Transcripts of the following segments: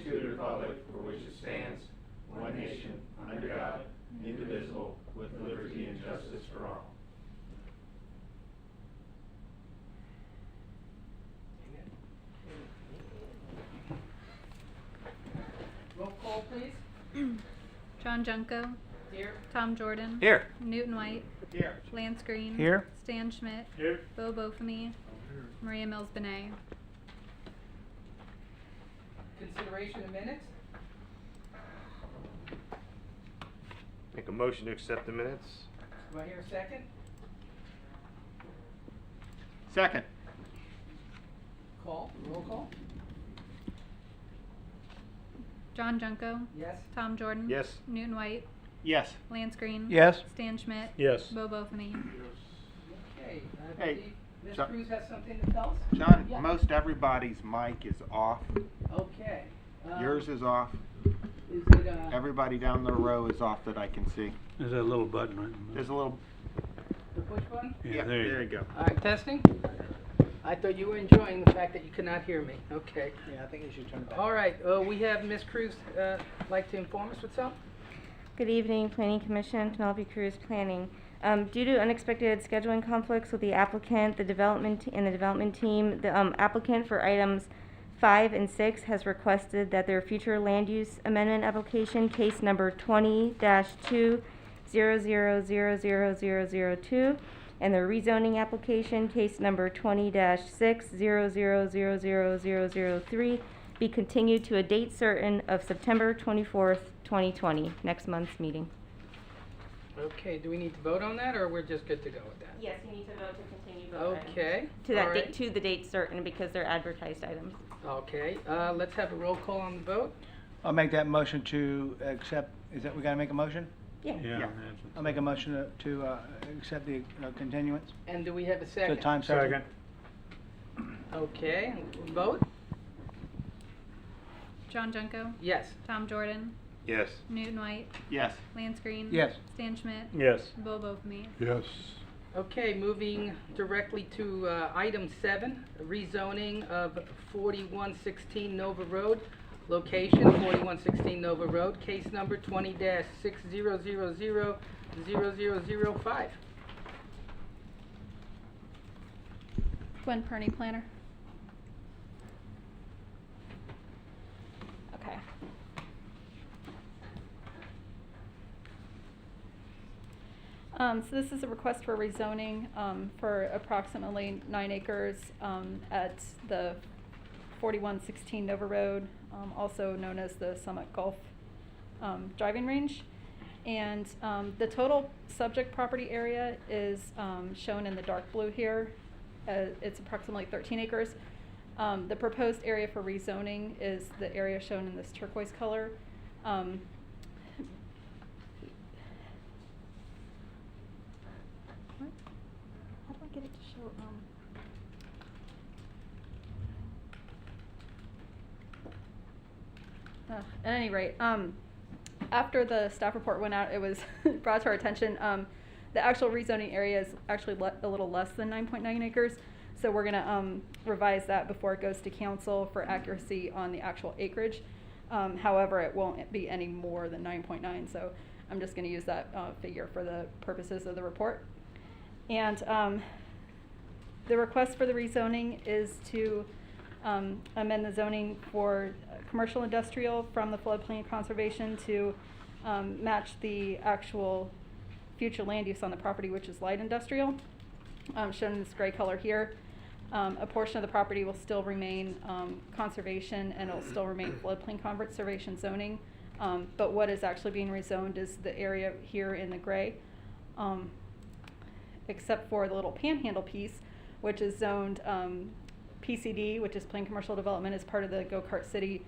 to the republic for which it stands, one nation, under God, indivisible, with liberty and justice for all. Roll call, please. John Junko. Here. Tom Jordan. Here. Newton White. Here. Lance Green. Here. Stan Schmidt. Here. Bo Bofamy. Maria Mills Benet. Consideration of minutes. Make a motion to accept the minutes. Do I hear a second? Second. Roll call. John Junko. Yes. Tom Jordan. Yes. Newton White. Yes. Lance Green. Yes. Stan Schmidt. Yes. Bo Bofamy. Okay, I Hey, believe Ms. Chuck. Cruz has something to tell us? John, Yeah. most everybody's mic is off. Okay. Yours is off. Is it, Everybody down the row is off that I can see. There's a little button right in the middle. There's a little. the push button? Yeah, there you go. All right, testing. I thought you were enjoying the fact that you could not hear me. Okay. Yeah, I think you should turn it back. All right, we have Ms. Cruz like to inform us what's up? Good evening, Planning Commission, Penelope Cruz, Planning. Due to unexpected scheduling conflicts with the applicant, the development team, the applicant for items 5 and 6 has requested that their future land use amendment application, case number 20-200000002, and their rezoning application, case number 20-600000003, be continued to a date certain of September 24th, 2020, next month's meeting. Okay, do we need to vote on that, or we're just good to go with that? Yes, you need to vote to continue voting. Okay. To that all date, right. to the date certain, because they're advertised items. Okay, let's have a roll call on the vote. I'll make that motion to accept, is that, we gotta make a motion? Yeah. Yeah. I'll make a motion to accept the continuance, And do we have a the second? time certain. Second. Okay, vote? John Junko. Yes. Tom Jordan. Yes. Newton White. Yes. Lance Green. Yes. Stan Schmidt. Yes. Bo Bofamy. Yes. Okay, moving directly to item 7, rezoning of 4116 Nova Road, location 4116 Nova Road, case number 20-60000005. Gwen Perney, planner. Okay. So this is a request for rezoning for approximately 9 acres at the 4116 Nova Road, also known as the Summit Golf driving range. And the total subject property area is shown in the dark blue here. It's approximately 13 acres. The proposed area for rezoning is the area shown in this turquoise color. What? How do I get it to show? At any rate, after the staff report went out, it was brought to our attention. The actual rezoning area is actually a little less than 9.9 acres. So we're gonna revise that before it goes to council for accuracy on the actual acreage. However, it won't be any more than 9.9. So I'm just gonna use that figure for the purposes of the report. And the request for the rezoning is to amend the zoning for commercial industrial from the floodplain conservation to match the actual future land use on the property, which is light industrial, shown in this gray color here. A portion of the property will still remain conservation, and it'll still remain floodplain conservation zoning. But what is actually being rezoned is the area here in the gray, except for the little panhandle piece, which is zoned PCD, which is Plain Commercial Development, as part of the Go-Kart City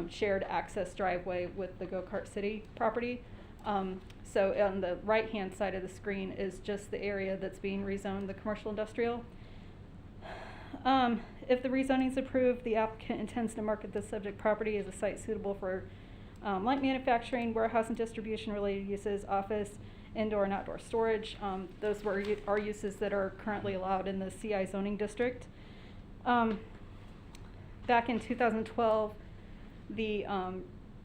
shared access driveway with the Go-Kart City property. So on the right-hand side of the screen is just the area that's being rezoned, the commercial industrial. If the rezoning is approved, the applicant intends to market the subject property as a site suitable for light manufacturing, warehouse and distribution related uses, office, indoor and outdoor storage. Those are uses that are currently allowed in the CI zoning district. Back in 2012, the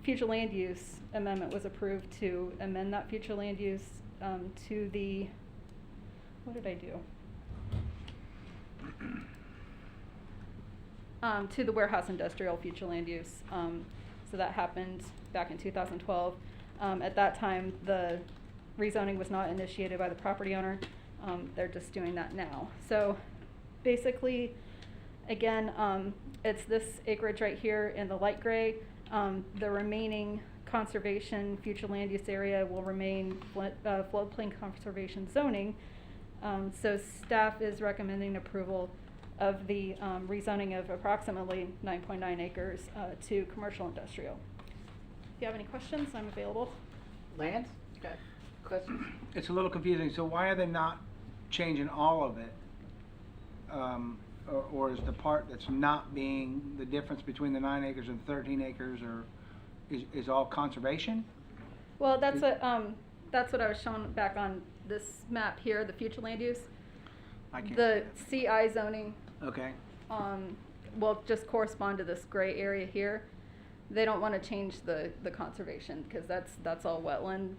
future land use amendment was approved to amend that future land use to the, what did I do? To the warehouse industrial future land use. So that happened back in 2012. At that time, the rezoning was not initiated by the property owner. They're just doing that now. So basically, again, it's this acreage right here in the light gray. The remaining conservation future land use area will remain floodplain conservation zoning. So staff is recommending approval of the rezoning of approximately 9.9 acres to commercial industrial. If you have any questions, I'm available. Lance, got questions? It's a little confusing, so why are they not changing all of it? Or is the part that's not being, the difference between the 9 acres and 13 acres, or is all conservation? Well, that's what I was showing back on this map here, the future land use. I can't The see CI zoning that. Okay, will just correspond to this gray area here. They don't want to change the conservation because that's all wetland.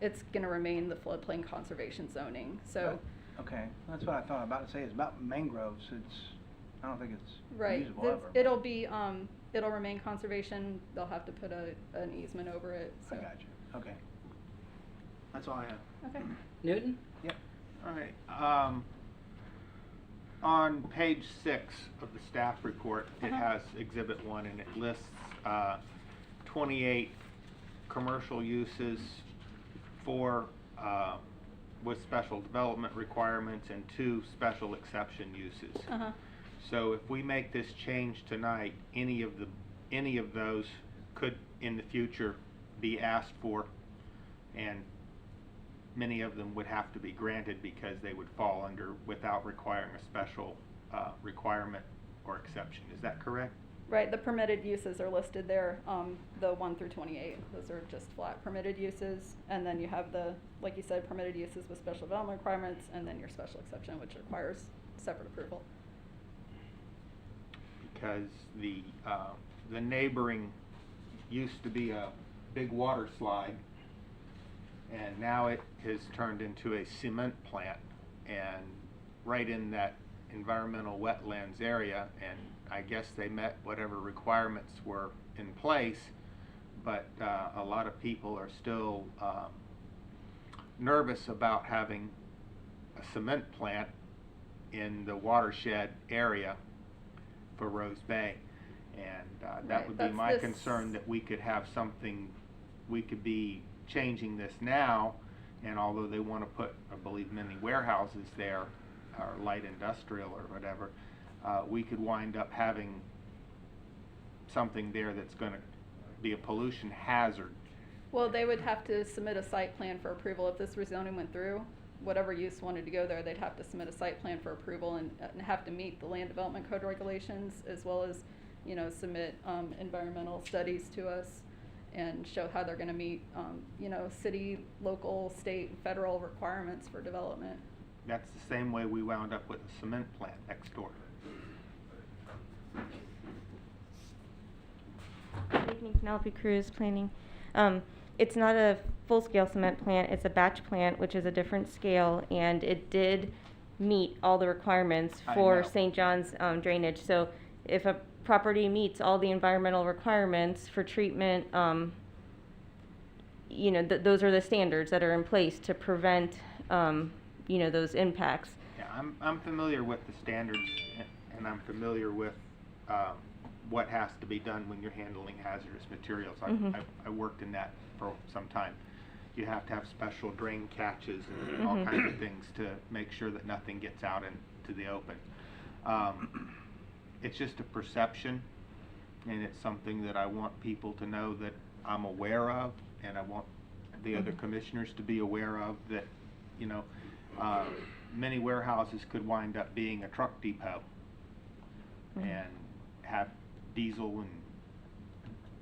It's gonna remain the floodplain conservation zoning, so. okay, that's what I thought about to say, it's about mangroves, I don't think it's Right, usable ever. but- it'll be, it'll remain conservation. They'll have to put an easement over it, so. I got you, okay. That's all I have. Okay. Newton? Yep. All right, on page 6 of the staff report, it has Exhibit 1, and it lists 28 commercial uses, 4 with special development requirements, and 2 special exception uses. Uh-huh. So if we make this change tonight, any of those could in the future be asked for, and many of them would have to be granted because they would fall under without requiring a special requirement or exception. Is that correct? Right, the permitted uses are listed there, the 1 through 28. Those are just flat permitted uses. And then you have the, like you said, permitted uses with special development requirements, and then your special exception, which requires separate approval. Because the neighboring used to be a big water slide, and now it has turned into a cement plant, and right in that environmental wetlands area, and I guess they met whatever requirements were in place, but a lot of people are still nervous about having a cement plant in the watershed area for Rose Bay, and that Right, would be that's my this- concern, that we could have something, we could be changing this now, and although they want to put, I believe, many warehouses there, or light industrial or whatever, we could wind up having something there that's going to be a pollution hazard. Well, they would have to submit a site plan for approval if this rezoning went through. Whatever use wanted to go there, they'd have to submit a site plan for approval and have to meet the land development code regulations, as well as, submit environmental studies to us and show how they're gonna meet, city, local, state, and federal requirements for development. That's the same way we wound up with a cement plant next door. Good evening, Penelope Cruz, Planning. It's not a full-scale cement plant, it's a batch plant, which is a different scale, and it did meet all the requirements I for know. St. John's drainage. So if a property meets all the environmental requirements for treatment, those are the standards that are in place to prevent, those impacts. Yeah, I'm familiar with the standards, and I'm familiar with what has to be done when you're handling hazardous materials. I worked in that for some time. You have to have special drain catches and all kinds of things to make sure that nothing gets out into the open. It's just a perception, and it's something that I want people to know that I'm aware of, and I want the other commissioners to be aware of, that, many warehouses could wind up being a truck depot and have diesel and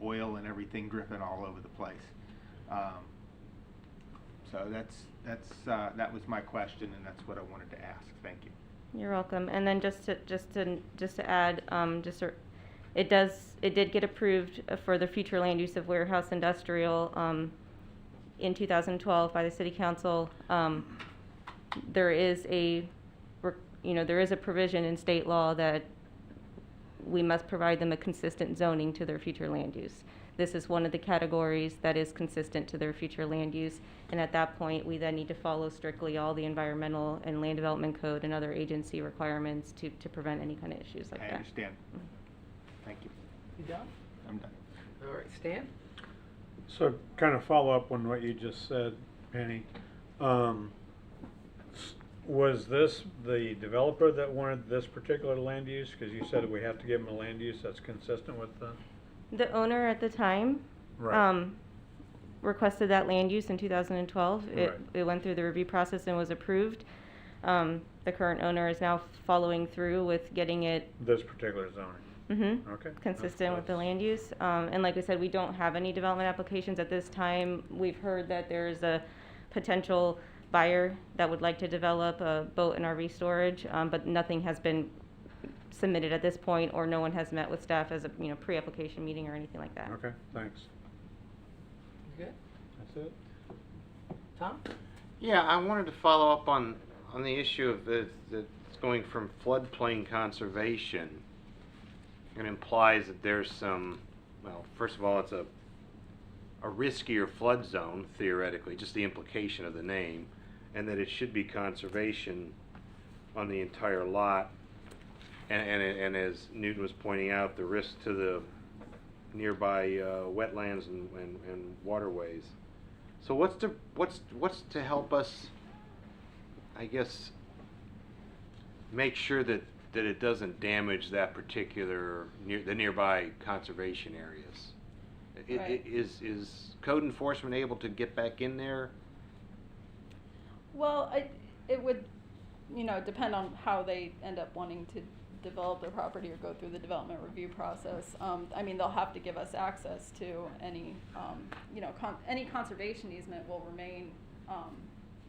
oil and everything dripping all over the place. So that was my question, and that's what I wanted to ask. Thank you. You're welcome. And then just to add, It did get approved for the future land use of warehouse industrial, in 2012 by the city council. There is a provision in state law that we must provide them a consistent zoning to their future land use. This is one of the categories that is consistent to their future land use, and at that point, we then need to follow strictly all the environmental and land development code and other agency requirements to prevent any kind of issues like I that. understand. Thank you. You done? I'm done. All right, Stan? So kind of follow up on what you just said, Penny. Was this the developer that wanted this particular land use? Because you said we have to give them a land use that's consistent with the... The owner at the time, Right. requested that land use in 2012. Right. It went through the review process and was approved. The current owner is now following through with getting it This particular zoning. Okay. consistent with the That's- land use. And like I said, we don't have any development applications at this time. We've heard that there's a potential buyer that would like to develop a boat and RV storage, but nothing has been submitted at this point, or no one has met with staff as a pre-application meeting or anything like that. Okay, thanks. You good? That's it? Tom? Yeah, I wanted to follow up on the issue of that's going from floodplain conservation. It implies that there's some, well, first of all, it's a riskier flood zone, theoretically, just the implication of the name, and that it should be conservation on the entire lot. And as Newton was pointing out, the risk to the nearby wetlands and waterways. So what's to help us, I guess, make sure that it doesn't damage that particular the nearby conservation areas? Right. Is code enforcement able to get back in there? Well, it would, depend on how they end up wanting to develop their property or go through the development review process. They'll have to give us access to any, any conservation easement will remain,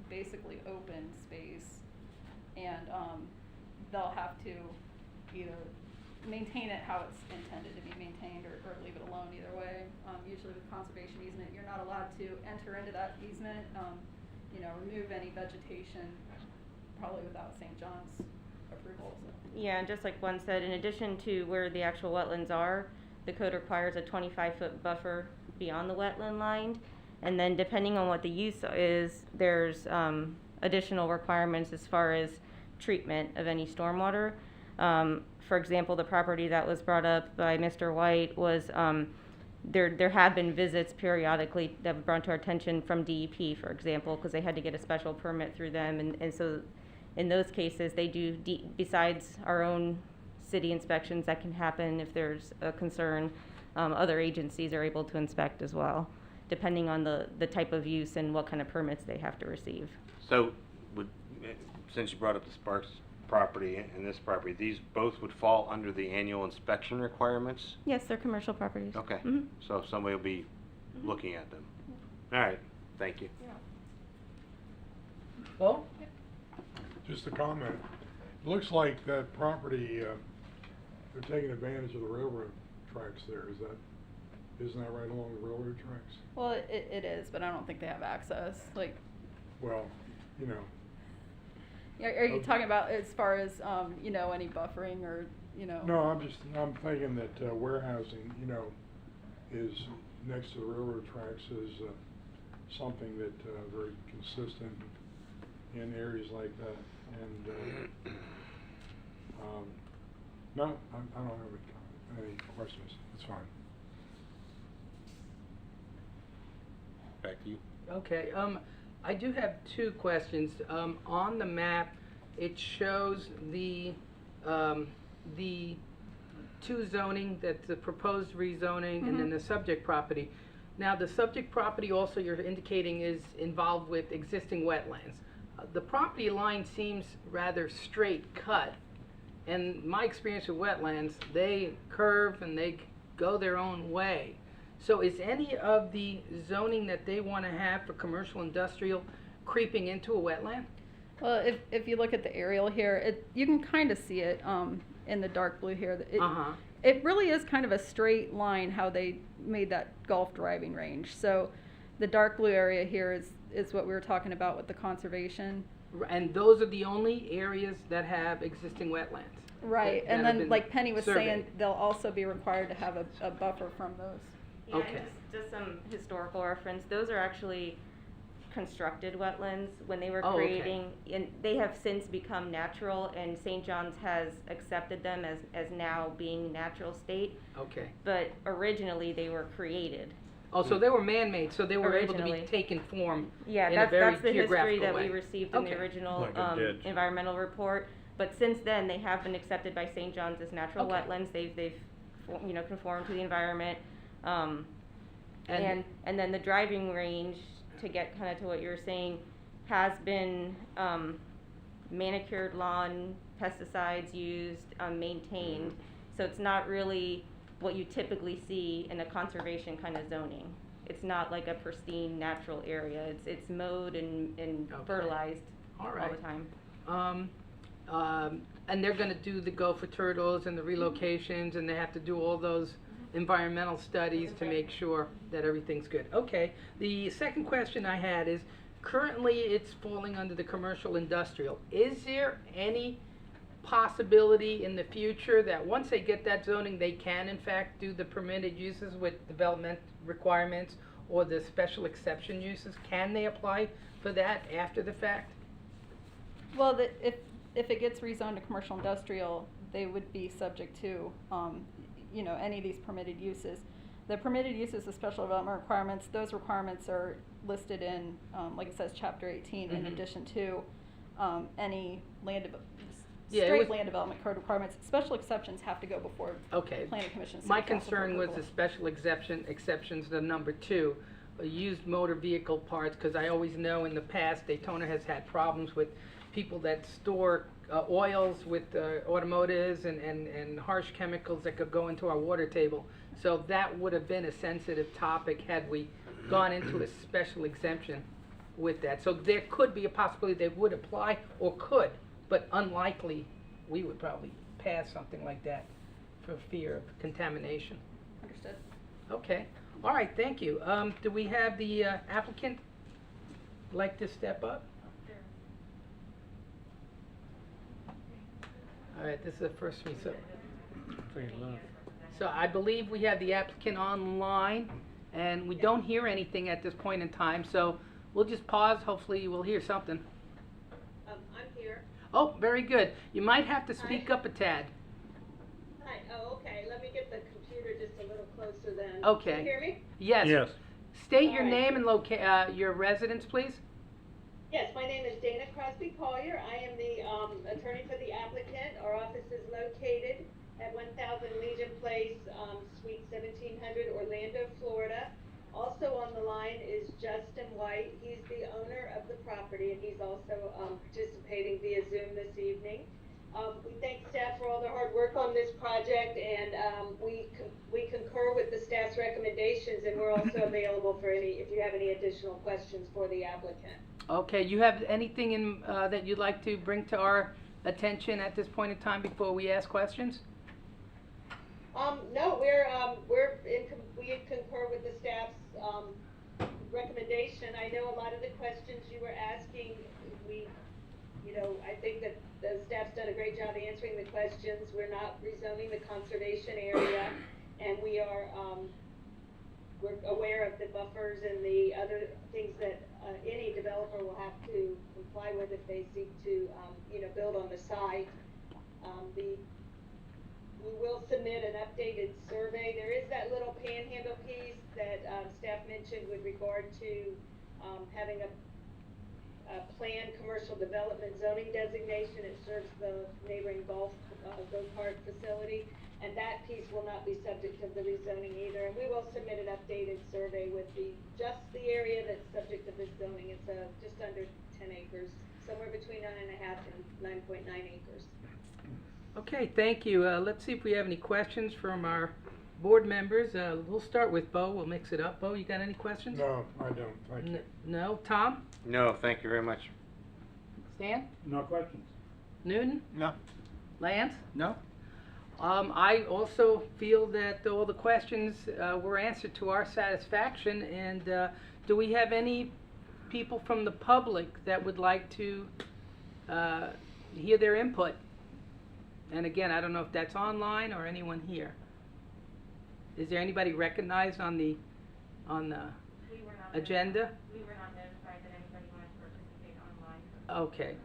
basically open space. And, they'll have to either maintain it how it's intended to be maintained or leave it alone either way. Usually with conservation easement, you're not allowed to enter into that easement, remove any vegetation, probably without St. John's approval. So. Yeah, and just like one said, in addition to where the actual wetlands are, the code requires a 25-foot buffer beyond the wetland line. And then depending on what the use is, there's additional requirements as far as treatment of any stormwater. For example, the property that was brought up by Mr. White was, there have been visits periodically that were brought to our attention from DEP, for example, because they had to get a special permit through them. And so in those cases, they do, besides our own city inspections that can happen if there's a concern, other agencies are able to inspect as well, depending on the type of use and what kind of permits they have to receive. So, since you brought up the Sparks property and this property, these both would fall under the annual inspection requirements? Yes, they're commercial properties. Okay, Mhm. so somebody will be looking at them. All right, thank you. Bo? Just a comment. It looks like that property, they're taking advantage of the railroad tracks there. Isn't that right along the railroad tracks? Well, it is, but I don't think they have access. Like, Well, are you talking about as far as, any buffering or, No, I'm thinking that warehousing, is next to the railroad tracks is something that very consistent in areas like that. And no, I don't have any questions. It's fine. Back to you. Okay, I do have two questions. On the map, it shows the two zoning, that's the proposed rezoning and then the subject property. Now, the subject property also you're indicating is involved with existing wetlands. The property line seems rather straight cut, and my experience with wetlands, they curve and they go their own way. So is any of the zoning that they want to have for commercial industrial creeping into a wetland? well, if you look at the aerial here, you can kind of see it, in the dark blue here. it really is kind of a straight line how they made that golf driving range. So the dark blue area here is what we were talking about with the conservation. And those are the only areas that have existing wetlands? Right, that and have then been like Penny was saying, surveyed. they'll also be required to have a buffer from those. Yeah, Okay. and just some historical reference, those are actually constructed wetlands when they were Oh, okay. creating, and they have since become natural, and St. John's has accepted them as now being natural state, Okay. but originally they were created. Oh, so they were man-made, so they were able to be Originally. taken form Yeah, in a that's very the history geographical that way. we received in the Okay. original Like a ditch. environmental report. But since then, they have been accepted by St. John's as natural Okay. wetlands. They've conformed to the environment. And- And then the driving range, to get kind of to what you were saying, has been manicured lawn, pesticides used, maintained. So it's not really what you typically see in a conservation kind of zoning. It's not like a pristine natural area. It's mowed and Okay. fertilized All all right. the time. And they're gonna do the gopher turtles and the relocations, and they have to do all those environmental studies to make sure that everything's good. Okay, the second question I had is, currently it's falling under the commercial industrial. Is there any possibility in the future that once they get that zoning, they can in fact do the permitted uses with development requirements or the special exception uses? Can they apply for that after the fact? Well, if it gets rezoned to commercial industrial, they would be subject to, any of these permitted uses. The permitted uses, the special development requirements, those requirements are listed in, like it says, Chapter 18, in Mhm. addition to any Yeah, it straight was- land development code requirements. Special exceptions have to go before Okay. planning commission. City My council for concern was the approval. special exceptions, the number 2, used motor vehicle parts, because I always know in the past Daytona has had problems with people that store oils with automotives and harsh chemicals that could go into our water table. So that would have been a sensitive topic had we gone into a special exemption with that. So there could be a possibility they would apply or could, but unlikely we would probably pass something like that for fear of contamination. Understood. Okay, all right, thank you. Do we have the applicant like to step up? All right, this is the first one, so I believe we have the applicant online, and we don't hear anything at this point in time, so we'll just pause, hopefully we'll hear something. I'm here. Oh, very good. You might have to speak up a tad. Hi, okay, let me get the computer just a little closer then. Okay. Can you hear me? Yes. Yes. State your All right. name and your residence, please. Yes, my name is Dana Crosby Collier. I am the attorney for the applicant. Our office is located at 1000 Legion Place, Suite 1700, Orlando, Florida. Also on the line is Justin White. He's the owner of the property, and he's also participating via Zoom this evening. We thank staff for all their hard work on this project, and we concur with the staff's recommendations, and we're also available for if you have any additional questions for the applicant. Okay, you have anything in, that you'd like to bring to our attention at this point in time before we ask questions? No, we concur with the staff's recommendation. I know a lot of the questions you were asking, I think that the staff's done a great job answering the questions. We're not rezoning the conservation area, and we're aware of the buffers and the other things that any developer will have to comply with if they seek to, build on the site. We will submit an updated survey. There is that little panhandle piece that staff mentioned with regard to having a planned commercial development zoning designation. It serves the neighboring go-kart facility, and that piece will not be subject to the rezoning either. And we will submit an updated survey with just the area that's subject to this zoning. It's just under 10 acres, somewhere between 9.5 and 9.9 acres. Okay, thank you. Let's see if we have any questions from our board members. We'll start with Bo. We'll mix it up. Bo, you got any questions? No, I don't, thank you. No? Tom? No, thank you very much. Stan? No questions. Newton? No. Lance? No? I also feel that all the questions were answered to our satisfaction, and do we have any people from the public that would like to hear their input? And again, I don't know if that's online or anyone here. Is there anybody recognized on the agenda? We were not notified that anybody wanted to participate online. Okay,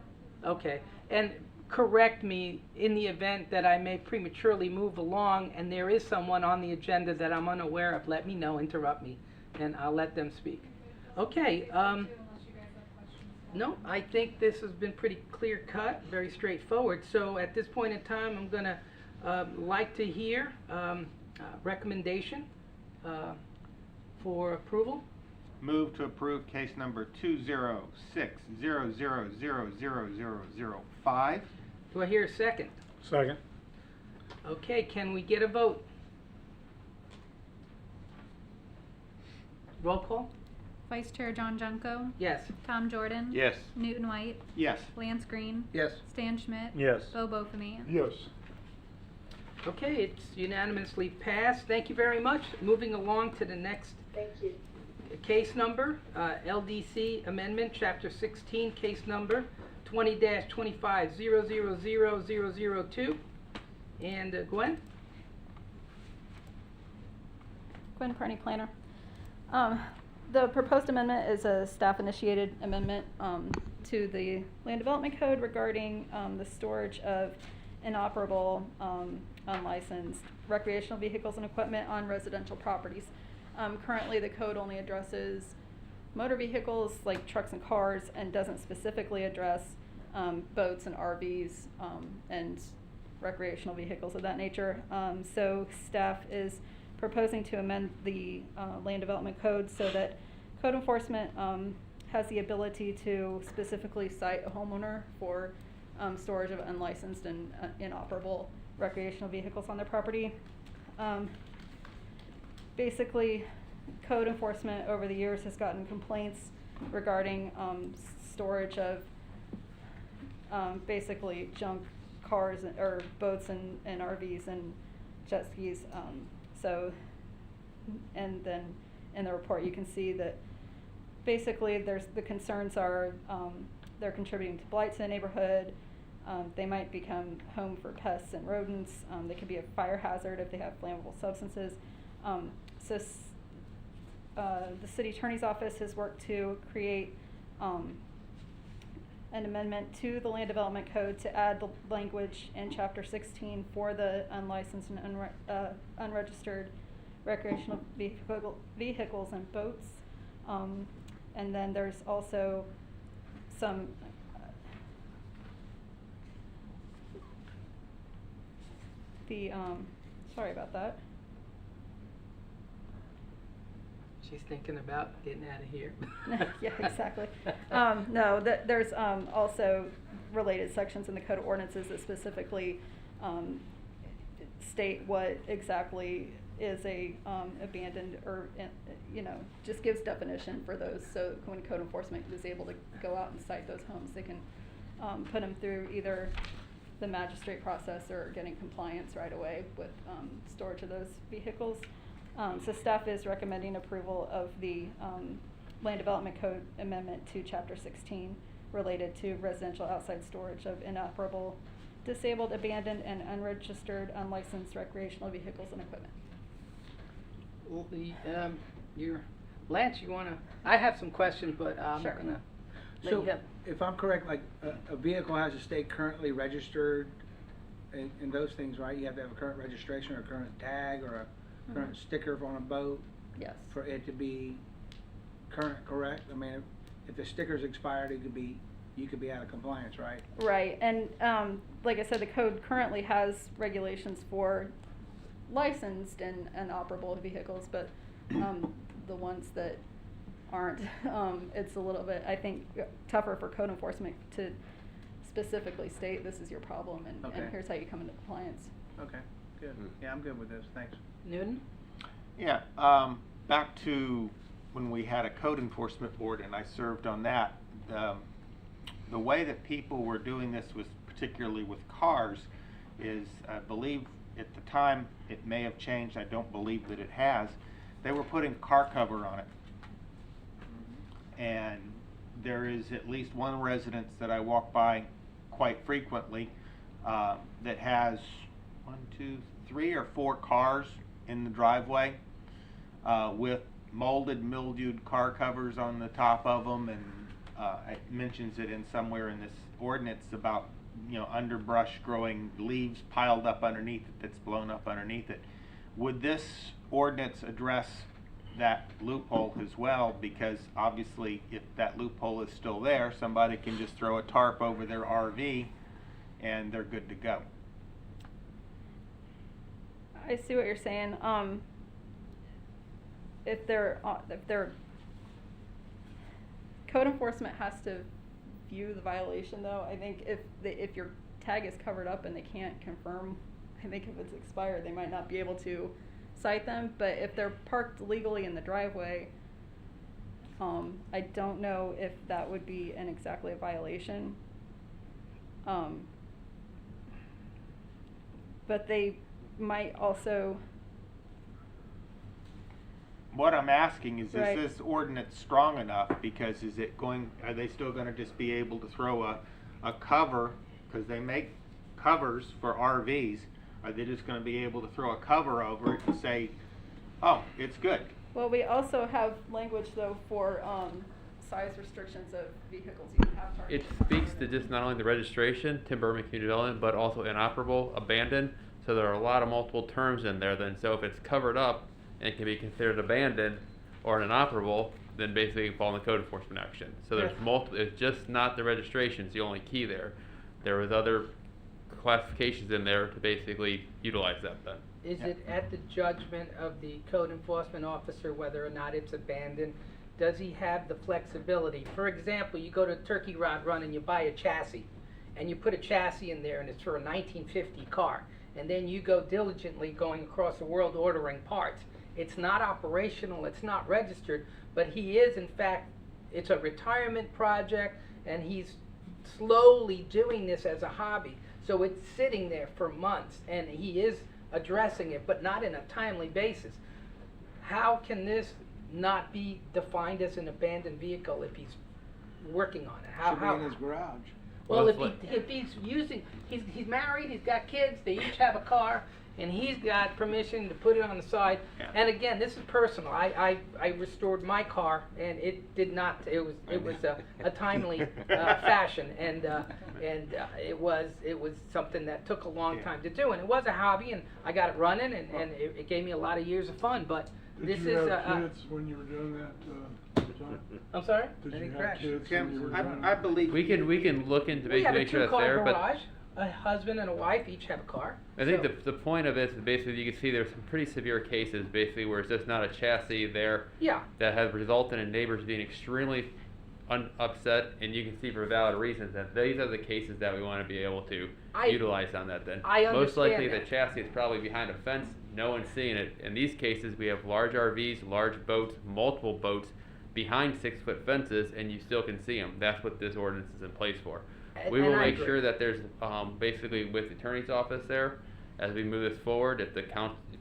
okay. And correct me in the event that I may prematurely move along and there is someone on the agenda that I'm unaware of, let me know, interrupt me, and I'll let them speak. Okay, no, I think this has been pretty clear cut, very straightforward. So at this point in time, I'm gonna like to hear recommendation for approval. Move to approve case number 20600000005. Do I hear a second? Second. Okay, can we get a vote? Roll call? Vice Chair John Junko, Yes. Tom Jordan. Yes. Newton White, Yes. Lance Green, Yes. Stan Schmidt. Yes. Bo Bofamy. Yes. Okay, it's unanimously passed. Thank you very much. Moving along to the next Thank you. case number, LDC Amendment, Chapter 16, case number 20-25000002. And Gwen? Gwen Kearney, planner. The proposed amendment is a staff-initiated amendment to the Land Development Code regarding the storage of inoperable, unlicensed recreational vehicles and equipment on residential properties. Currently, the code only addresses motor vehicles like trucks and cars and doesn't specifically address boats and RVs and recreational vehicles of that nature. So staff is proposing to amend the Land Development Code so that code enforcement has the ability to specifically cite a homeowner for storage of unlicensed and inoperable recreational vehicles on their property. Basically, code enforcement over the years has gotten complaints regarding storage of basically junk cars or boats and RVs and jet skis. So, and then in the report you can see that basically the concerns are they're contributing to blight to the neighborhood. They might become home for pests and rodents. They could be a fire hazard if they have flammable substances. So the city attorney's office has worked to create an amendment to the Land Development Code to add the language in Chapter 16 for the unlicensed and unregistered recreational vehicles and boats. And then there's also some sorry about that. She's thinking about getting out of here. Yeah, exactly. No, there's also related sections in the Code of Ordinances that specifically state what exactly is a abandoned or, just gives definition for those. So when code enforcement is able to go out and cite those homes, they can put them through either the magistrate process or getting compliance right away with storage of those vehicles. So staff is recommending approval of the Land Development Code amendment to Chapter 16 related to residential outside storage of inoperable, disabled, abandoned, and unregistered, unlicensed recreational vehicles and equipment. Lance, you wanna, I have some questions, but I'm Sure. gonna let So, you have. if I'm correct, like, a vehicle has to stay currently registered and those things, right? You have to have a current registration or a current tag or a current sticker on a boat Yes. for it to be current, correct? I mean, if the sticker's expired, you could be out of compliance, right? Right, and like I said, the code currently has regulations for licensed and operable vehicles, but the ones that aren't, it's a little bit, I think, tougher for code enforcement to specifically state this is your problem and Okay. here's how you come into compliance. Okay, good. Yeah, I'm good with this, thanks. Newton? Yeah, back to when we had a code enforcement board and I served on that, the way that people were doing this was particularly with cars is, I believe at the time, it may have changed, I don't believe that it has, they were putting car cover on it. And there is at least one residence that I walk by quite frequently that has 1, 2, 3 or 4 cars in the driveway with molded, mildewed car covers on the top of them, and it mentions it in somewhere in this ordinance about, you know, underbrush growing, leaves piled up underneath it that's blown up underneath it. Would this ordinance address that loophole as well? Because obviously if that loophole is still there, somebody can just throw a tarp over their RV and they're good to go. I see what you're saying. If they're code enforcement has to view the violation though. I think if your tag is covered up and they can't confirm, I think if it's expired, they might not be able to cite them. But if they're parked legally in the driveway, I don't know if that would be exactly a violation. But they might also. What I'm asking is Right. this ordinance strong enough? Because are they still gonna just be able to throw a cover, because they make covers for RVs, are they just gonna be able to throw a cover over it and say, oh, it's good? Well, we also have language though for size restrictions of vehicles you can have parked. It speaks to just not only the registration, Tim Burman Community Development, but also inoperable, abandoned. So there are a lot of multiple terms in there then. So if it's covered up and it can be considered abandoned or inoperable, then basically you fall in the code enforcement action. So there's multiple, it's just not the registration's the only key there. There was other classifications in there to basically utilize that then. Is it at the judgment of the code enforcement officer whether or not it's abandoned? Does he have the flexibility? For example, you go to Turkey Rod Run and you buy a chassis, and you put a chassis in there and it's for a 1950 car, and then you go diligently going across the world ordering parts. It's not operational, it's not registered, but he is in fact, it's a retirement project, and he's slowly doing this as a hobby. So it's sitting there for months, and he is addressing it, but not in a timely basis. How can this not be defined as an abandoned vehicle if he's working on it? Should be in his garage. Well, Well, if he's using, he's married, he's got kids, they each have a car, and he's got permission to put it on the side. Yeah. And again, this is personal. I restored my car, and it did not. It was a timely fashion, and it was something that took a long time to do, and it was a hobby, and I got it running, and it gave me a lot of years of fun. But this Did you is have kids when you were doing that, John? I'm sorry. Did Any you have crash? kids when you were doing I that? believe. We can look into We have basically a make sure that's two-car there, but garage. A husband and a wife each have a car. I think So- the point of it is basically you can see there's some pretty severe cases basically where it's just not a chassis there Yeah. that has resulted in neighbors being extremely upset, and you can see for valid reasons that these are the cases that we want to be able to utilize on that then. I Most likely understand the that. chassis is probably behind a fence, no one's seeing it. In these cases we have large RVs, large boats, multiple boats behind 6-foot fences, and you still can see them. That's what this ordinance is in place for. We And will I make agree. sure that there's basically with the attorney's office there, as we move this forward, if the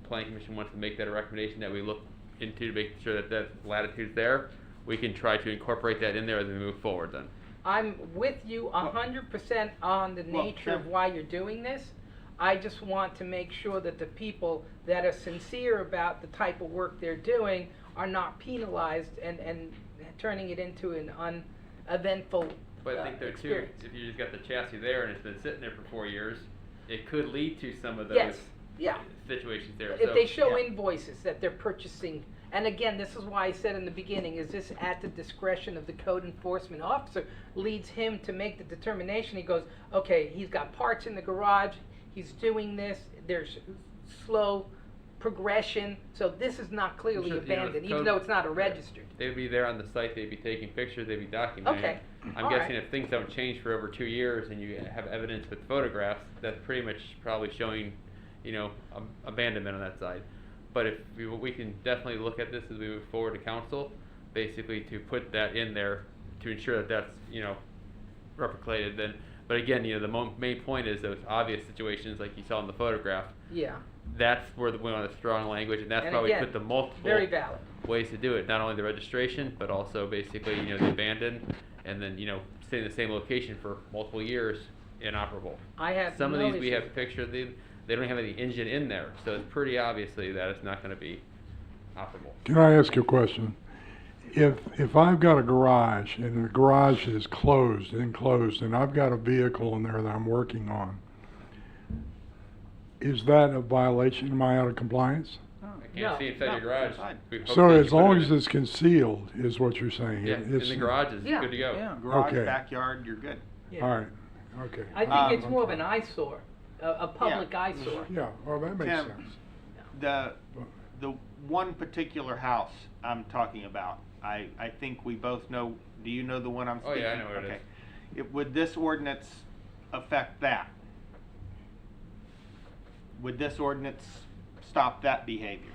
planning commission wants to make that a recommendation that we look into to make sure that that latitude's there, we can try to incorporate that in there as we move forward then. I'm with you 100% on the Well, nature of Tim- why you're doing this. I just want to make sure that the people that are sincere about the type of work they're doing are not penalized and turning it into an uneventful But I think there too, experience. if you just got the chassis there and it's been sitting there for 4 years, it could lead to some of those Yes, yeah. situations there. If So, they show yeah. invoices that they're purchasing, and again, this is why I said in the beginning, is this at the discretion of the code enforcement officer, leads him to make the determination. He goes, okay, he's got parts in the garage, he's doing this, there's slow progression, so this is not clearly Sure, you know, abandoned, even code- though it's not a yeah. registered. They would be there on the site, they'd be taking pictures, they'd be documenting. Okay, I'm all guessing right. if things don't change for over 2 years and you have evidence with photographs, that's pretty much probably showing, you know, abandonment on that side. But if we can definitely look at this as we move forward to council, basically to put that in there to ensure that that's, you know, replicated, then But again, you know, the main point is those obvious situations like you saw in the photograph. Yeah, That's where we want the strong language, and that's And why we again, put the multiple very valid. ways to do it. Not only the registration, but also basically, you know, the abandoned, and then, you know, stay in the same location for multiple years, inoperable. I have Some no of these we issue. have pictured, they don't have any engine in there, so it's pretty obviously that it's not gonna be operable. Can I ask you a question? If I've got a garage and the garage is enclosed, and I've got a vehicle in there that I'm working on, is that a violation? Am I out of compliance? I No, can't see inside your garage. fine. We hope So that you as put long it as in. it's concealed, is what you're saying? Yeah, in It's- the garage is Yeah, good to go. Yeah. Garage, Okay. backyard, you're good. Yeah. All right, okay. I think it's more of an eyesore, a public Yeah. eyesore. Yeah, well, that makes Tim, sense. The one particular house I'm talking about, I think we both know, do you know the one I'm Oh, speaking? yeah, I know where it Okay. is. Would this ordinance affect that? Would this ordinance stop that behavior?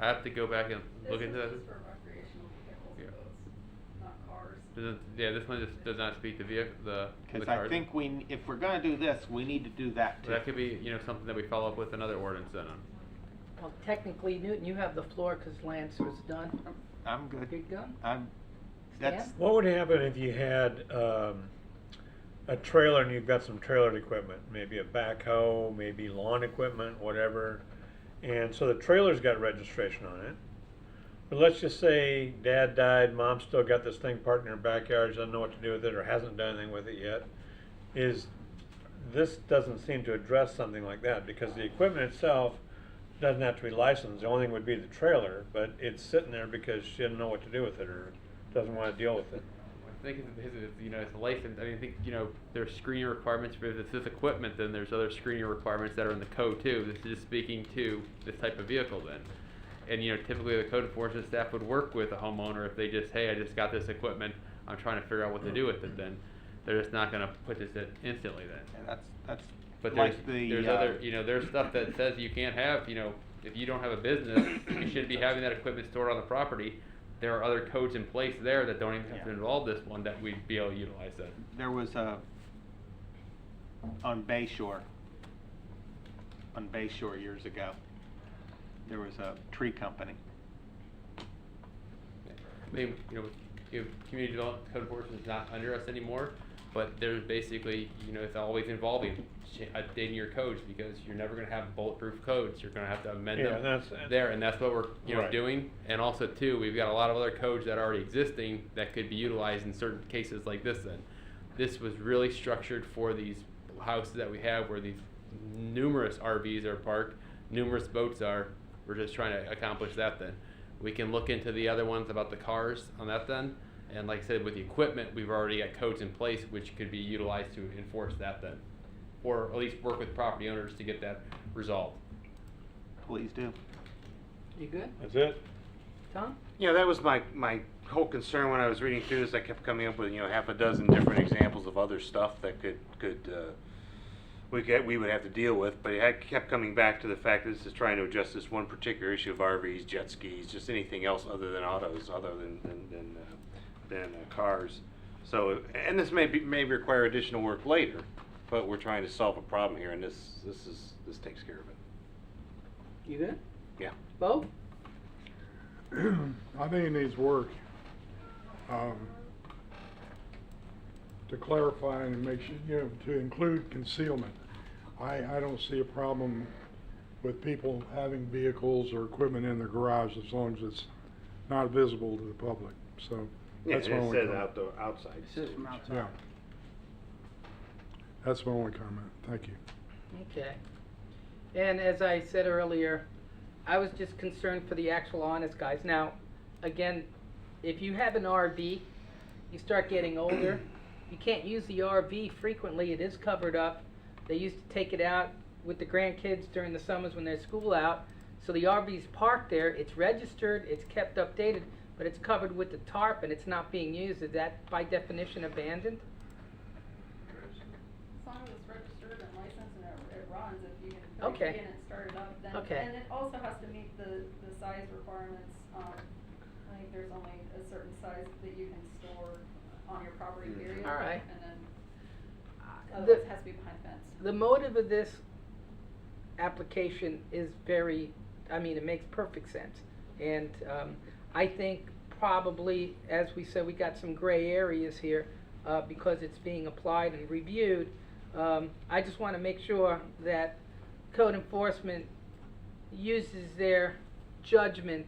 I have to go back and look into that. for recreational vehicles, Yeah. boats, not cars. Yeah, this one just does not speak to the Because cars. I think if we're gonna do this, we need to do that So too. that could be, you know, something that we follow up with another ordinance then on. Well, technically, Newton, you have the floor because Lance was done. I'm good. Good gun? That's, Stan? What would happen if you had a trailer and you've got some trailered equipment, maybe a backhoe, maybe lawn equipment, whatever, and so the trailer's got registration on it, but let's just say dad died, mom still got this thing parked in her backyard, doesn't know what to do with it or hasn't done anything with it yet, this doesn't seem to address something like that, because the equipment itself doesn't have to be licensed. The only thing would be the trailer, but it's sitting there because she doesn't know what to do with it or doesn't want to deal with it. I think you know, it's a license. I mean, I think, you know, there's screening requirements for if it's this equipment, then there's other screening requirements that are in the code too. This is just speaking to this type of vehicle then. And, you know, typically the code enforcement staff would work with a homeowner if they just, hey, I just got this equipment, I'm trying to figure out what to do with it, then they're just not gonna put this in instantly then. and that's But like there's other, you know, there's stuff that says you can't have, you know, if you don't have a business, you shouldn't be having that equipment stored on the property. There are other codes in place there that don't even have to Yeah. involve this one that we'd be able to utilize that. there was on Bayshore years ago, there was a tree company. I mean, you know, community development code enforcement is not under us anymore, but there's basically, you know, it's always involving updating your codes because you're never gonna have bulletproof codes. You're gonna have to amend Yeah, them that's- there, and that's what we're, you know, Right. doing. And also too, we've got a lot of other codes that are already existing that could be utilized in certain cases like this then. This was really structured for these houses that we have where these numerous RVs are parked, numerous boats are. We're just trying to accomplish that then. We can look into the other ones about the cars on that then. And like I said, with the equipment, we've already got codes in place which could be utilized to enforce that then. Or at least work with property owners to get that resolved. Please do. You good? That's it? Tom? Yeah, that was my whole concern when I was reading through this. I kept coming up with, you know, half a dozen different examples of other stuff that we would have to deal with, but it kept coming back to the fact that this is trying to address this one particular issue of RVs, jet skis, just anything else other than autos, other than cars. So, and this may require additional work later, but we're trying to solve a problem here, and this takes care of it. You good? Yeah. Bo? I think it needs work. To clarify and make sure, you know, to include concealment. I don't see a problem with people having vehicles or equipment in their garage as long as it's not visible to the public, so that's my it only says comment. outside. It says from outside. Yeah. That's my only comment, thank you. Okay. And as I said earlier, I was just concerned for the actual honest guys. Now, again, if you have an RV, you start getting older, you can't use the RV frequently, it is covered up. They used to take it out with the grandkids during the summers when there's school out. So the RV's parked there, it's registered, it's kept updated, but it's covered with the tarp and it's not being used. Is that by definition abandoned? As long as it's registered and licensed and it runs, if you can put a Okay. key in and start it up, then, Okay. and it also has to meet the size requirements. I think there's only a certain size that you can store on your property period. All right. And then Otherwise, it has to be behind a fence. The motive of this application is very, I mean, it makes perfect sense. And I think probably, as we said, we got some gray areas here because it's being applied and reviewed. I just want to make sure that code enforcement uses their judgment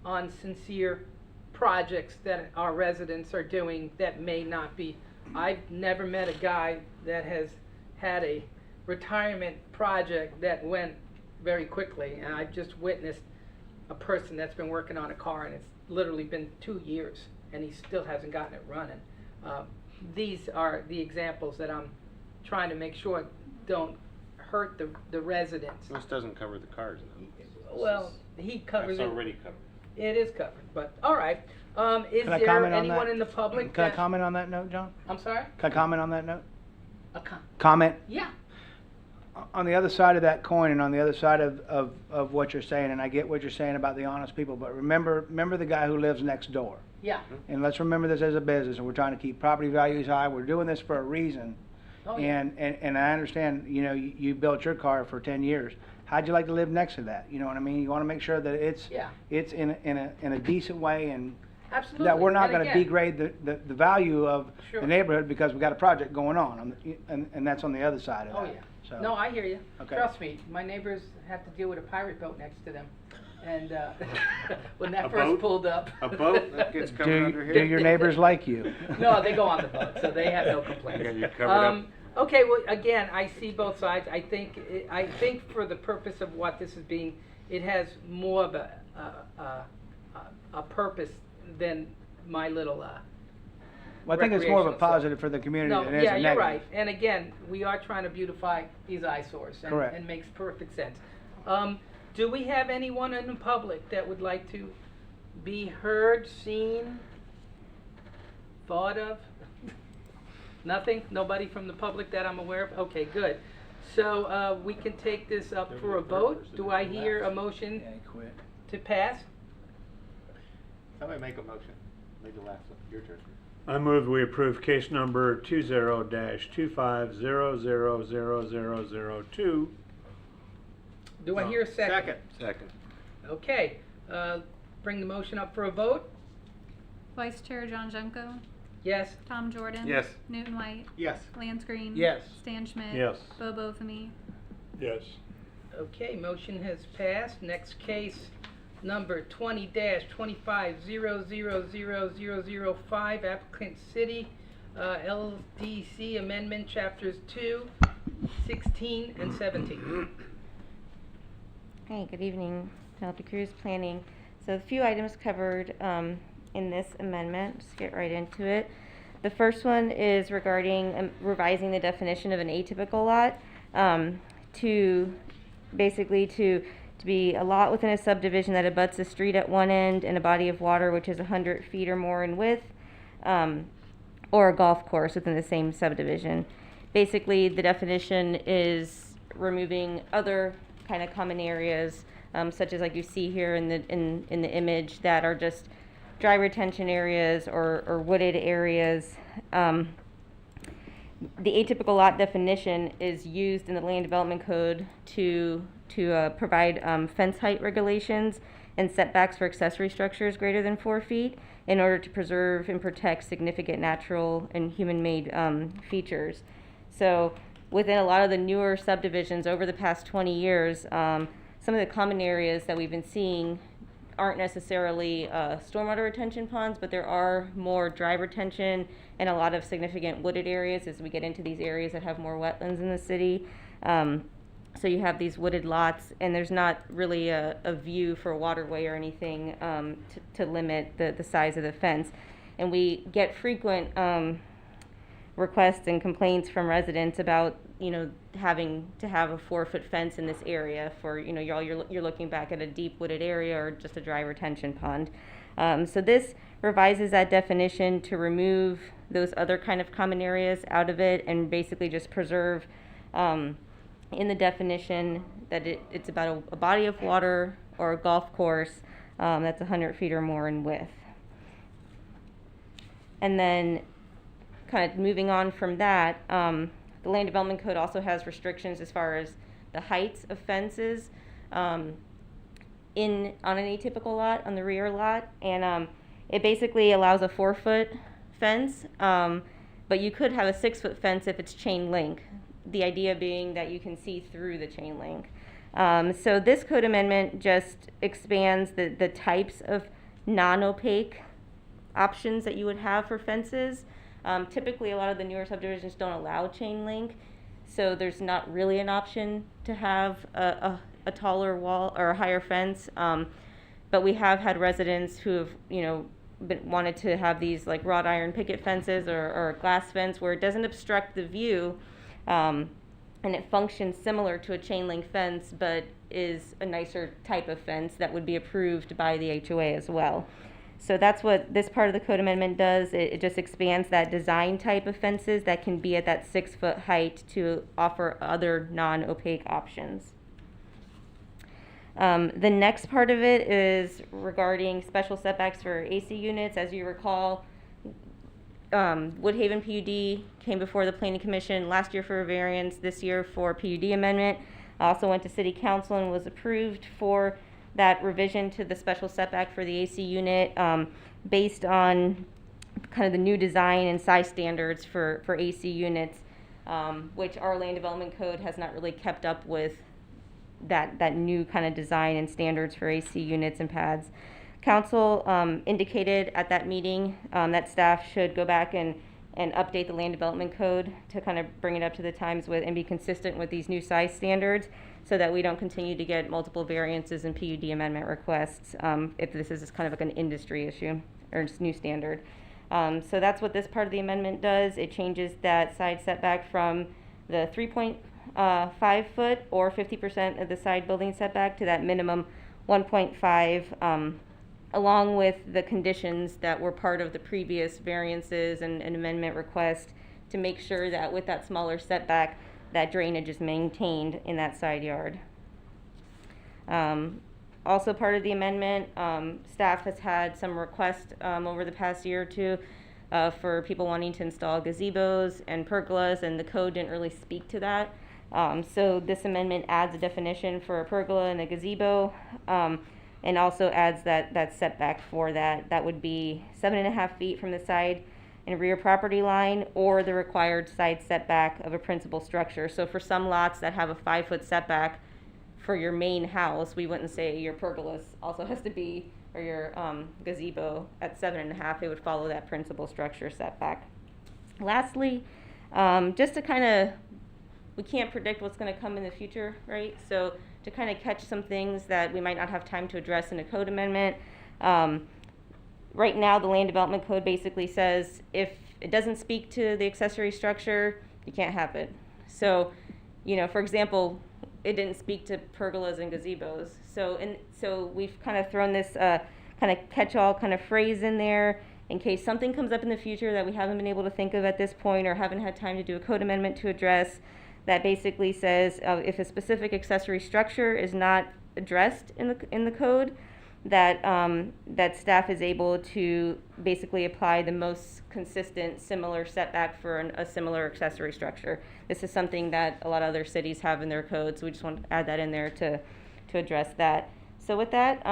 on sincere projects that our residents are doing that may not be. I've never met a guy that has had a retirement project that went very quickly, and I've just witnessed a person that's been working on a car and it's literally been 2 years and he still hasn't gotten it running. These are the examples that I'm trying to make sure don't hurt the residents. This doesn't cover the cars, though. Well, he covers That's it. already covered. It is covered, but, all right. Is Can I there comment on anyone that? in the public Can I that? comment on that note, John? I'm sorry? Can I comment on that note? A Comment? Yeah. On the other side of that coin and on the other side of what you're saying, and I get what you're saying about the honest people, but remember the guy who lives next door. Yeah. And let's remember this as a business, and we're trying to keep property values high. We're doing this for a reason. Oh, yeah. And I understand, you know, you built your car for 10 years. How'd you like to live next to that? You know what I mean? You want to make sure that it's in a decent way, and Absolutely. that we're not And going to again, degrade the value of Sure. the neighborhood because we got a project going on, and that's on the other side of Oh, that. yeah. So. No, I hear you. Okay. Trust me, my neighbors have to deal with a pirate boat next to them. And when that A first boat? pulled up. A boat that gets covered under here? Do your neighbors like you? No, they go on the boat, so they have no complaints. Yeah, you're covered up. Okay, well, again, I see both sides. I think for the purpose of what this is being, it has more of a purpose than my little Well, I think it's more of a recreational stuff. positive for the community No, than it is a yeah, negative. you're right. And again, we are trying to beautify these eyesores, and, Correct. and makes perfect sense. Do we have anyone in the public that would like to be heard, seen, thought of? Nothing? Nobody from the public that I'm aware of? Okay, good. So we can take this up for a vote. Do I hear a motion Yeah, he quit. to pass? Somebody make a motion. Make the last one. Your turn. I move we approve case number 20-25000002. Do I hear a second? Second. Second. Okay, bring the motion up for a vote. Vice Chair John Junko, Yes? Tom Jordan. Yes. Newton White, Yes. Lance Green. Yes. Stan Schmidt. Yes. Bo Bothamy. Yes. Okay, motion has passed. Next case, number 20-25000005, applicant City, LDC Amendment, Chapters 2, 16, and 17. Hey, good evening, Penelope Cruz, Planning. So a few items covered in this amendment. Just get right into it. The first one is regarding revising the definition of an atypical lot to basically to be a lot within a subdivision that abuts a street at one end and a body of water which is 100 feet or more in width, or a golf course within the same subdivision. Basically, the definition is removing other kind of common areas, such as like you see here in the image, that are just dry retention areas or wooded areas. The atypical lot definition is used in the Land Development Code to provide fence height regulations and setbacks for accessory structures greater than 4 feet in order to preserve and protect significant natural and human-made features. So within a lot of the newer subdivisions over the past 20 years, some of the common areas that we've been seeing aren't necessarily stormwater retention ponds, but there are more dry retention and a lot of significant wooded areas as we get into these areas that have more wetlands in the city. So you have these wooded lots, and there's not really a view for a waterway or anything to limit the size of the fence. And we get frequent requests and complaints from residents about, having to have a 4-foot fence in this area for, you're looking back at a deep wooded area or just a dry retention pond. So this revises that definition to remove those other kind of common areas out of it and basically just preserve in the definition that it's about a body of water or a golf course that's 100 feet or more in width. And then kind of moving on from that, The Land Development Code also has restrictions as far as the heights of fences on an atypical lot, on the rear lot, and it basically allows a 4-foot fence, but you could have a 6-foot fence if it's chain link. The idea being that you can see through the chain link. So this code amendment just expands the types of non-opaque options that you would have for fences. Typically, a lot of the newer subdivisions don't allow chain link, so there's not really an option to have a taller wall or a higher fence. But we have had residents who have, wanted to have these like wrought iron picket fences or a glass fence where it doesn't obstruct the view, and it functions similar to a chain link fence, but is a nicer type of fence that would be approved by the HOA as well. So that's what this part of the code amendment does. It just expands that design type of fences that can be at that 6-foot height to offer other non-opaque options. The next part of it is regarding special setbacks for AC units. As you recall, Woodhaven PUD came before the Planning Commission last year for a variance, this year for PUD amendment. Also went to City Council and was approved for that revision to the special setback for the AC unit, based on kind of the new design and size standards for AC units, which our land development code has not really kept up with that new kind of design and standards for AC units and pads. Council indicated at that meeting that staff should go back and update the land development code to kind of bring it up to the times with and be consistent with these new size standards, so that we don't continue to get multiple variances and PUD amendment requests if this is kind of like an industry issue or just new standard. So that's what this part of the amendment does. It changes that side setback from the 3.5 foot or 50% of the side building setback to that minimum 1.5, along with the conditions that were part of the previous variances and amendment request to make sure that with that smaller setback, that drainage is maintained in that side yard. Also part of the amendment, staff has had some requests over the past year or two for people wanting to install gazebos and pergolas, and the code didn't really speak to that. So this amendment adds a definition for a pergola and a gazebo, and also adds that setback for that. That would be 7.5 feet from the side and rear property line, or the required side setback of a principal structure. So for some lots that have a 5-foot setback for your main house, we wouldn't say your pergola also has to be, or your gazebo at 7.5, it would follow that principal structure setback. Lastly, just to kind of, we can't predict what's going to come in the future, right? So to kind of catch some things that we might not have time to address in a code amendment, right now, the land development code basically says if it doesn't speak to the accessory structure, you can't have it. So, for example, it didn't speak to pergolas and gazebos. So we've kind of thrown this kind of catch-all kind of phrase in there in case something comes up in the future that we haven't been able to think of at this point or haven't had time to do a code amendment to address. That basically says if a specific accessory structure is not addressed in the code, that staff is able to basically apply the most consistent similar setback for a similar accessory structure. This is something that a lot of other cities have in their codes, so we just want to add that in there to address that. So with that,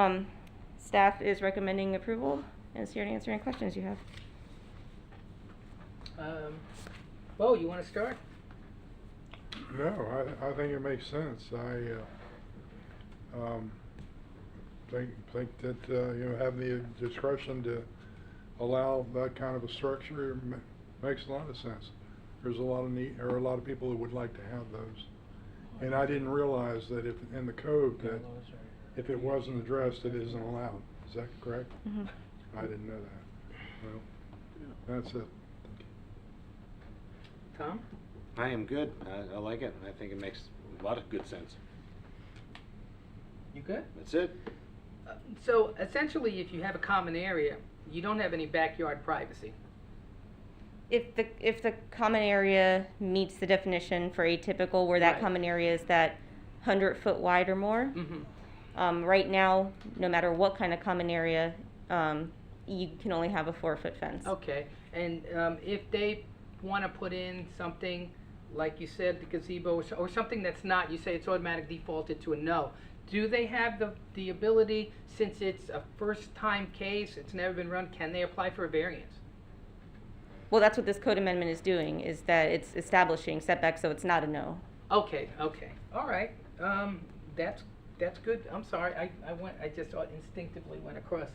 staff is recommending approval and is here to answer any questions you have. Bo, you want to start? No, I think it makes sense. I think that having the discretion to allow that kind of a structure makes a lot of sense. There's a lot of a lot of people who would like to have those, and I didn't realize that if in the code that if it wasn't addressed, it isn't allowed. Is that correct? Mm-hmm. I didn't know that. Well, that's it. Tom? I am good. I like it. I think it makes a lot of good sense. You good? That's it. So essentially, if you have a common area, you don't have any backyard privacy. If the common area meets the definition for atypical, where that Right. common area is that 100-foot wide or more, Mm-hmm. right now, no matter what kind of common area, you can only have a 4-foot fence. Okay, and if they want to put in something like you said, the gazebo or something that's not, you say it's automatic defaulted to a no. Do they have the ability, since it's a first-time case, it's never been run, can they apply for a variance? Well, that's what this code amendment is doing, is that it's establishing setbacks, so it's not a no. Okay, all right, that's good, I'm sorry, I just instinctively went across.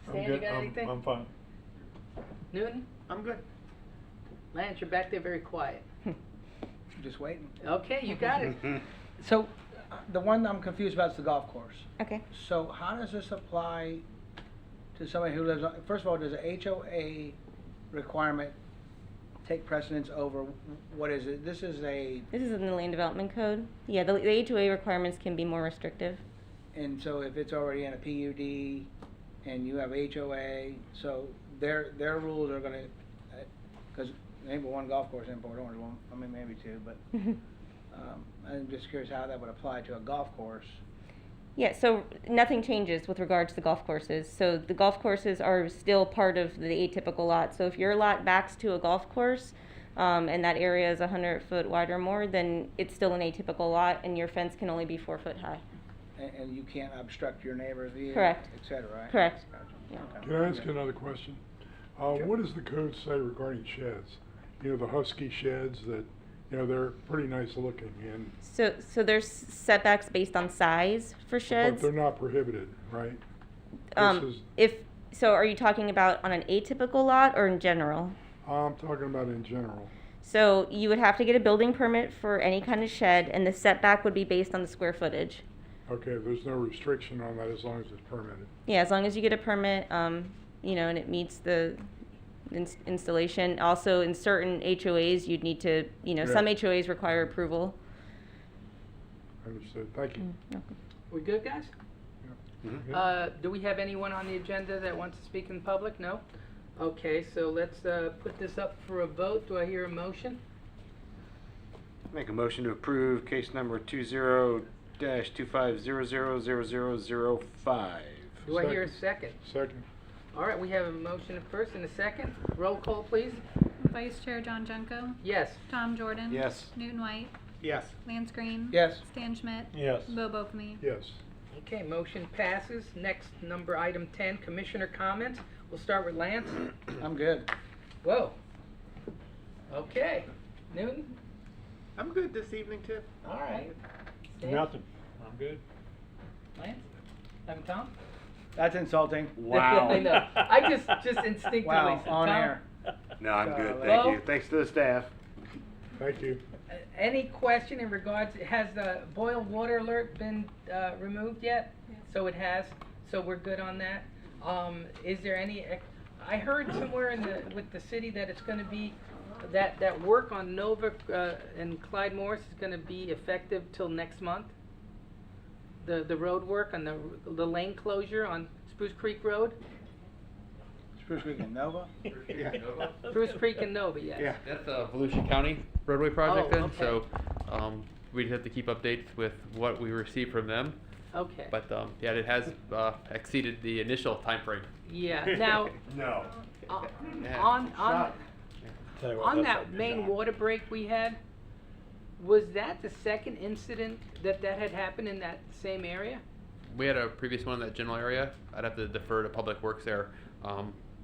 Stan, you got anything? I'm fine. Newton? I'm good. Lance, you're back there very quiet. Just waiting. Okay, you got it. So, the one I'm confused about is the golf course. Okay. So how does this apply to somebody who lives on, first of all, does a HOA requirement take precedence over, what is it? This is in the land development code. Yeah, the HOA requirements can be more restrictive. and so if it's already in a PUD and you have HOA, so their rules are gonna, cause maybe one golf course in Port Orange, one, I mean, maybe two, but, I'm just curious how that would apply to a golf course. Yeah, so nothing changes with regard to the golf courses. So the golf courses are still part of the atypical lot. So if your lot backs to a golf course, and that area is 100 foot wide or more, then it's still an atypical lot, and your fence can only be 4 foot high. And you can't obstruct your neighbor's view, Correct. et cetera, right? Correct. Gotcha. Yeah. Okay. Can I ask another question? What does the code say regarding sheds? You know, the Husky sheds that, you know, they're pretty nice looking and, So there's setbacks based on size for but sheds. they're not prohibited, right? This is, So are you talking about on an atypical lot or in general? I'm talking about in general. So you would have to get a building permit for any kind of shed, and the setback would be based on the square footage. Okay, there's no restriction on that as long as it's permitted. Yeah, as long as you get a permit, you know, and it meets the installation. Also, in certain HOAs, you'd need to, you know, some Yeah. HOAs require approval. Understood, thank you. Okay. We good, guys? Yeah. Do we have anyone on the agenda that wants to speak in public? No? Okay, so let's put this up for a vote. Do I hear a motion? Make a motion to approve case number 20-25000005. Do I hear a second? Second. All right, we have a motion first and a second. Roll call, please. Vice Chair John Junko. Yes. Tom Jordan. Yes. Newton White. Yes. Lance Green. Yes. Stan Schmidt. Yes. Bo Bokamy. Yes. Okay, motion passes. Next, number item 10, commissioner comments. We'll start with Lance. I'm good. Whoa. Okay. Newton? I'm good this evening too. All right. Stan? Nothing. I'm good. Lance? Tom? That's insulting. Wow. I know. I just instinctively Wow, said on Tom. air. No, I'm good, Well- thank you. Thanks to the staff. Thank you. Any question in regards, has the boil water alert been removed yet? So it has, so we're good on that. Is there any, I heard somewhere with the city that it's gonna be, that work on Nova and Clyde Morris is gonna be effective till next month? The road work on the lane closure on Spruce Creek Road? Spruce Creek and Nova? Yeah. Spruce Creek and Nova, yes. Yeah. That's a Volusia County roadway project Oh, then, okay. so we'd have to keep updates with what we receive from them. Okay, But yeah, it has exceeded the initial time frame. yeah, now, No. Yeah. on, Tell you what, on that's that like a main job. water break we had, was that the second incident that had happened in that same area? We had a previous one in that general area. I'd have to defer to Public Works there,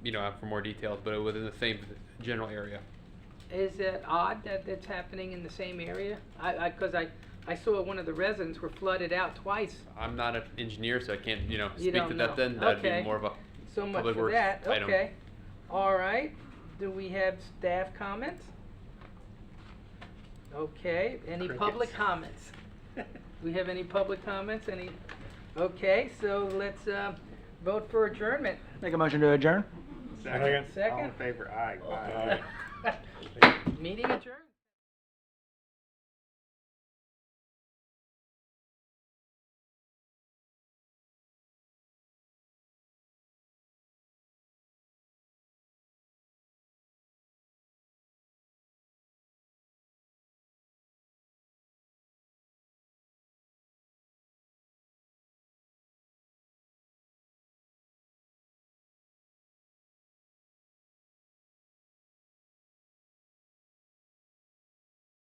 you know, for more details, but it was in the same general area. Is it odd that it's happening in the same area? Cause I saw one of the residents were flooded out twice. I'm not an engineer, so I can't, you know, You speak don't to that know. then. That'd Okay. be more of a So much Public for Works that, item. okay. All right, do we have staff comments? Okay, any public comments? We have any public comments, okay, so let's, vote for adjournment. Make a motion to adjourn? Second. Second? All in favor? Aye. Aye. Meeting adjourned.